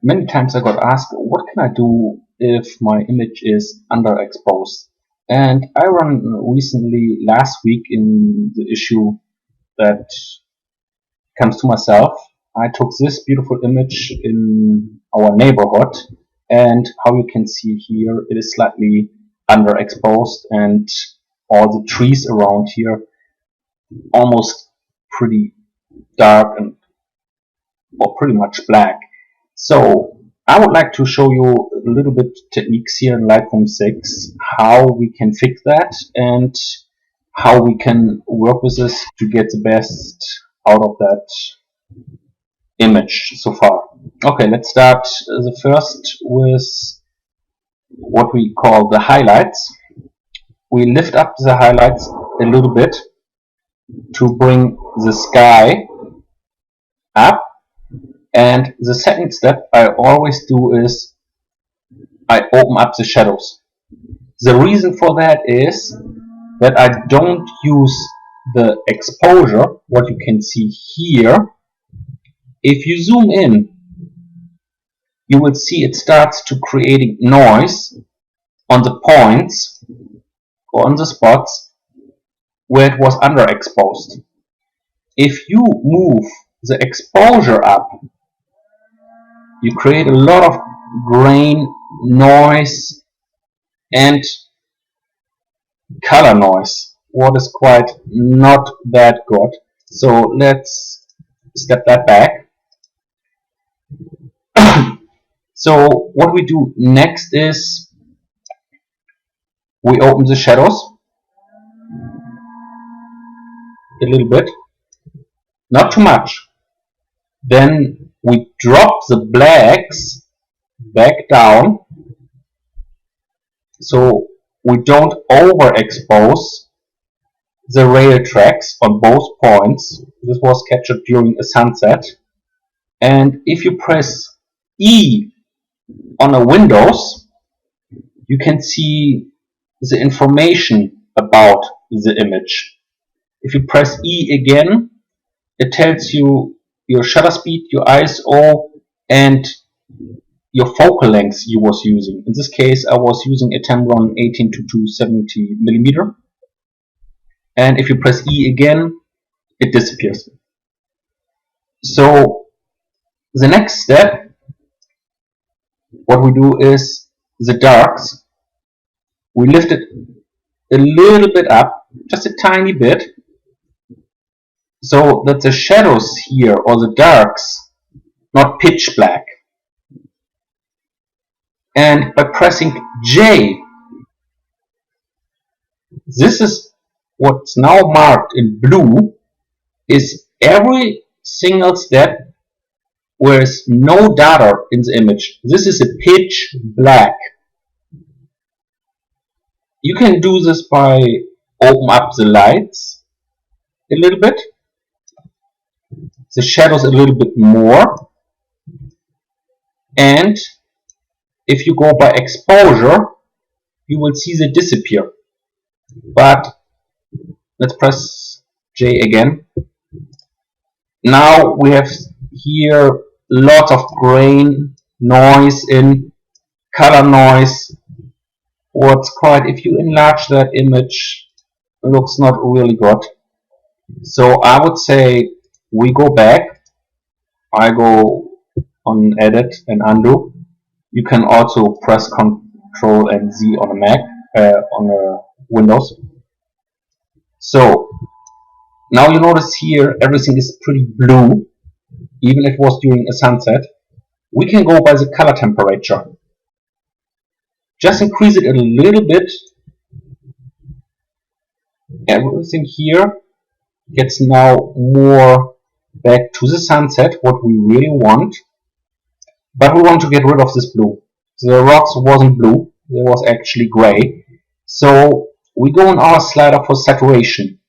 Many times I got asked, what can I do if my image is underexposed? And I ran recently, last week, in the issue that comes to myself. I took this beautiful image in our neighborhood, and how you can see here, it is slightly underexposed, and all the trees around here almost pretty dark and pretty much black. So I would like to show you a little bit techniques here in Lightroom 6, how we can fix that and how we can work with this to get the best out of that image so far. Okay, let's start the first with what we call the highlights. We lift up the highlights a little bit to bring the sky up. And the second step I always do is I open up the shadows. The reason for that is that I don't use the exposure, what you can see here. If you zoom in, you will see it starts to creating noise on the points or on the spots where it was underexposed. If you move the exposure up, you create a lot of grain, noise, and color noise, what is quite not that good. So let's step that back. So what we do next is we open the shadows a little bit, not too much. Then we drop the blacks back down so we don't overexpose the rail tracks on both points. This was captured during a sunset. And if you press E on a Windows, you can see the information about the image. If you press E again, it tells you your shutter speed, your ISO, and your focal length you was using. In this case, I was using a Tamron 18 to 270 millimeter. And if you press E again, it disappears. So the next step, what we do is the darks. We lift it a little bit up, just a tiny bit, so that the shadows here, or the darks, not pitch black. And by pressing J, this is what's now marked in blue, is every single step where there's no data in the image. This is a pitch black. You can do this by open up the lights a little bit, the shadows a little bit more, and if you go by exposure, you will see they disappear. But let's press J again. Now we have here lots of grain, noise in, color noise. What's quite, if you enlarge that image, it looks not really good. So I would say we go back. I go on edit and undo. You can also press Ctrl and Z on a Mac, on a Windows. So now you notice here everything is pretty blue, even if it was during a sunset. We can go by the color temperature. Just increase it a little bit. Everything here gets now more back to the sunset, what we really want. But we want to get rid of this blue. The rocks wasn't blue, they was actually gray. So we go on our slider for saturation.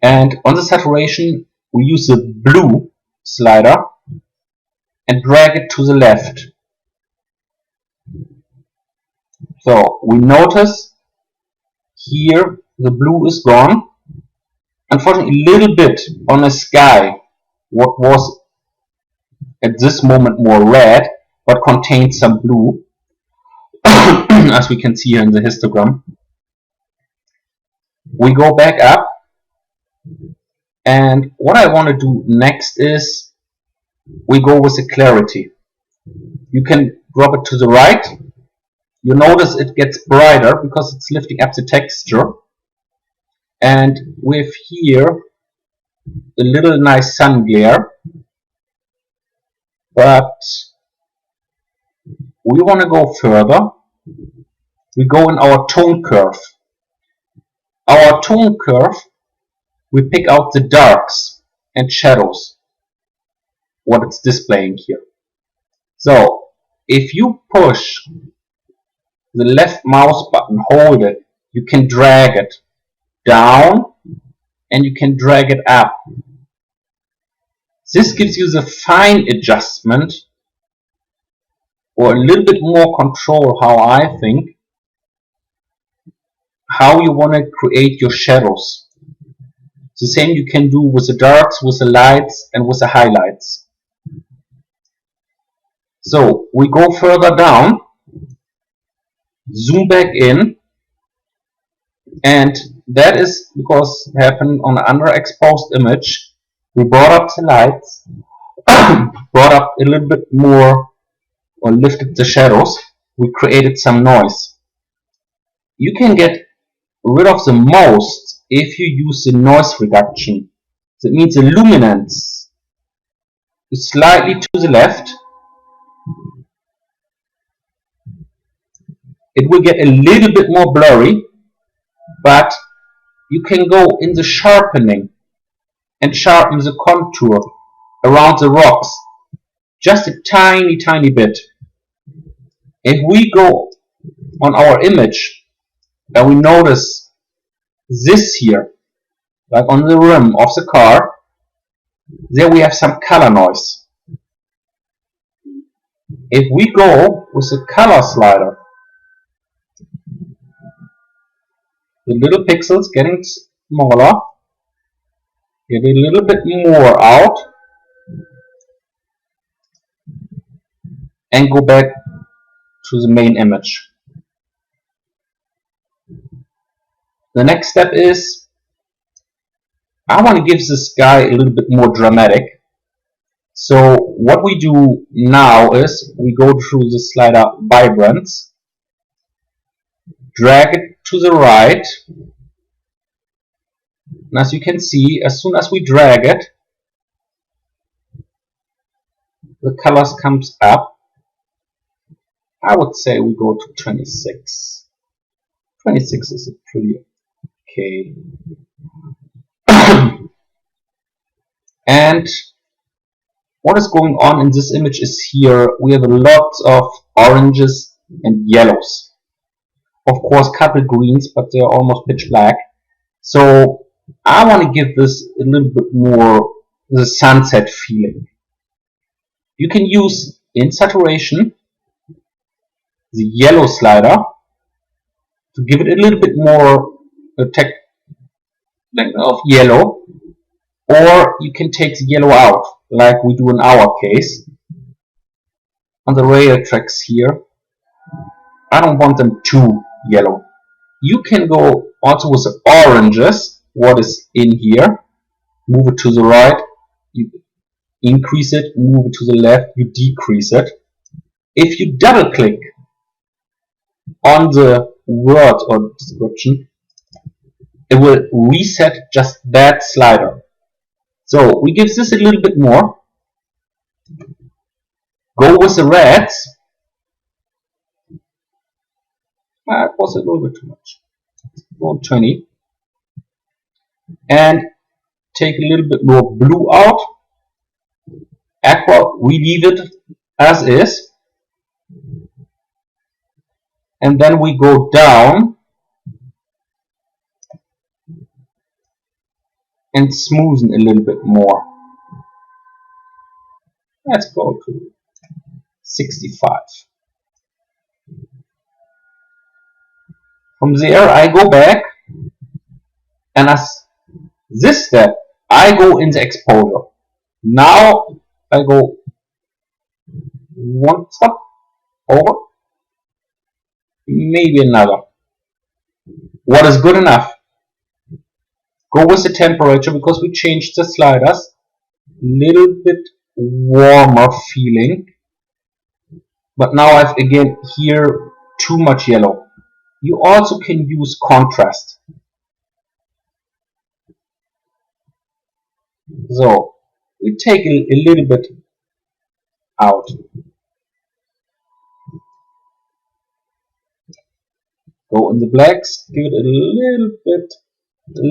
And on the saturation, we use the blue slider and drag it to the left. So we notice here the blue is gone. Unfortunately, a little bit on the sky, what was at this moment more red, but contains some blue, as we can see here in the histogram. We go back up, and what I want to do next is we go with the clarity. You can drop it to the right. You notice it gets brighter because it's lifting up the texture. And with here a little nice sun glare, but we want to go further. We go in our tone curve. Our tone curve, we pick out the darks and shadows, what it's displaying here. So if you push the left mouse button, hold it, you can drag it down and you can drag it up. This gives you the fine adjustment, or a little bit more control, how I think, how you want to create your shadows. The same you can do with the darks, with the lights, and with the highlights. So we go further down, zoom back in, and that is because it happened on an underexposed image. We brought up the lights, brought up a little bit more, or lifted the shadows. We created some noise. You can get rid of the most if you use the noise reduction. That means the luminance is slightly to the left. It will get a little bit more blurry, but you can go in the sharpening and sharpen the contour around the rocks just a tiny bit. If we go on our image and we notice this here, like on the rim of the car, there we have some color noise. If we go with the color slider, the little pixels getting smaller, get a little bit more out, and go back to the main image. The next step is, I want to give this guy a little bit more dramatic. So what we do now is we go through the slider Vibrance, drag it to the right, and as you can see, as soon as we drag it, the colors comes up. I would say we go to 26. 26 is pretty okay. And what is going on in this image is here we have a lot of oranges and yellows. Of course, couple greens, but they're almost pitch black. So I want to give this a little bit more the sunset feeling. You can use in saturation the yellow slider to give it a little bit more texture of yellow, or you can take the yellow out like we do in our case. On the rail tracks here, I don't want them too yellow. You can go also with the oranges, what is in here, move it to the right, you increase it, move it to the left, you decrease it. If you double click on the word or description, it will reset just that slider. So we give this a little bit more, go with the reds. It was a little bit too much. Go 20 and take a little bit more blue out. Aqua, we leave it as is, and then we go down and smoothen a little bit more. Let's go to 65. From there I go back, and as this step I go in the exposure. Now I go one stop over, maybe another. What is good enough? Go with the temperature because we changed the sliders. Little bit warmer feeling, but now I've again here too much yellow. You also can use contrast. So we take a little bit out. Go in the blacks, give it a little bit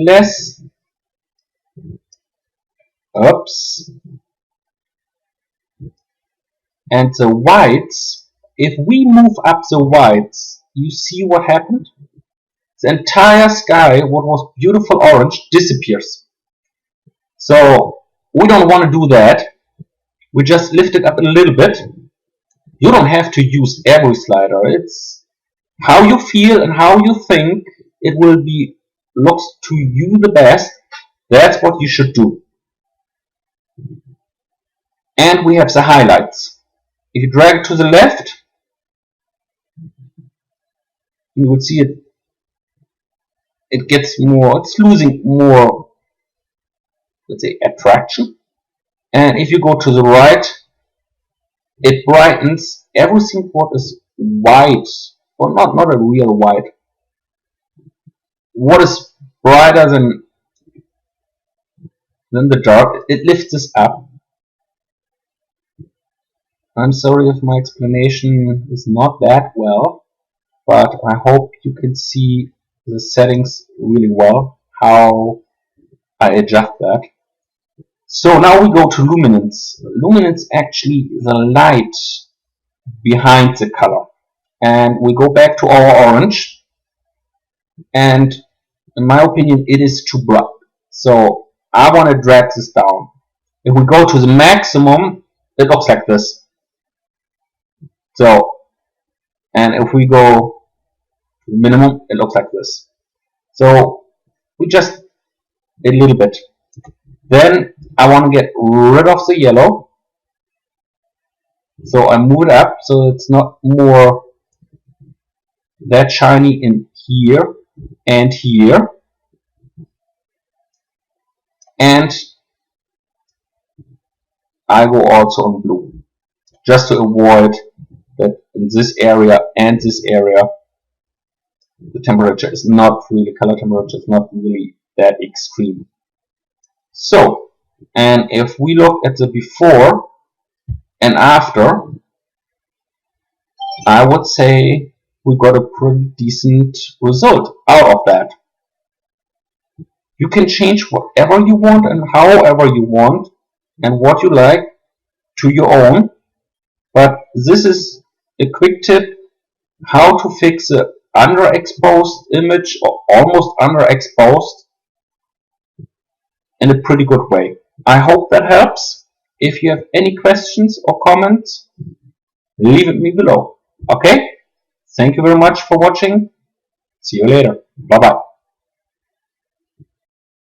less. Oops. And the whites, if we move up the whites, you see what happened? The entire sky, what was beautiful orange, disappears. So we don't want to do that. We just lift it up a little bit. You don't have to use every slider. It's how you feel and how you think it will be looks to you the best. That's what you should do. And we have the highlights. If you drag it to the left, you would see it. It gets more. It's losing more, let's say, attraction. And if you go to the right, it brightens everything what is white, or not a real white. What is brighter than the dark, it lifts this up. I'm sorry if my explanation is not that well, but I hope you can see the settings really well, how I adjust that. So now we go to luminance. Luminance actually is the light behind the color. And we go back to our orange, and in my opinion it is too bright. So I want to drag this down. If we go to the maximum, it looks like this. So, and if we go to the minimum, it looks like this. So we just a little bit. Then I want to get rid of the yellow. So I move it up so it's not more that shiny in here and here. And I go also on blue, just to avoid that in this area and this area the temperature is not really, color temperature is not really that extreme. So, and if we look at the before and after, I would say we got a pretty decent result out of that. You can change whatever you want and however you want and what you like to your own, but this is a quick tip how to fix a underexposed image or almost underexposed in a pretty good way. I hope that helps. If you have any questions or comments, leave it me below. Okay? Thank you very much for watching. See you later. Bye bye.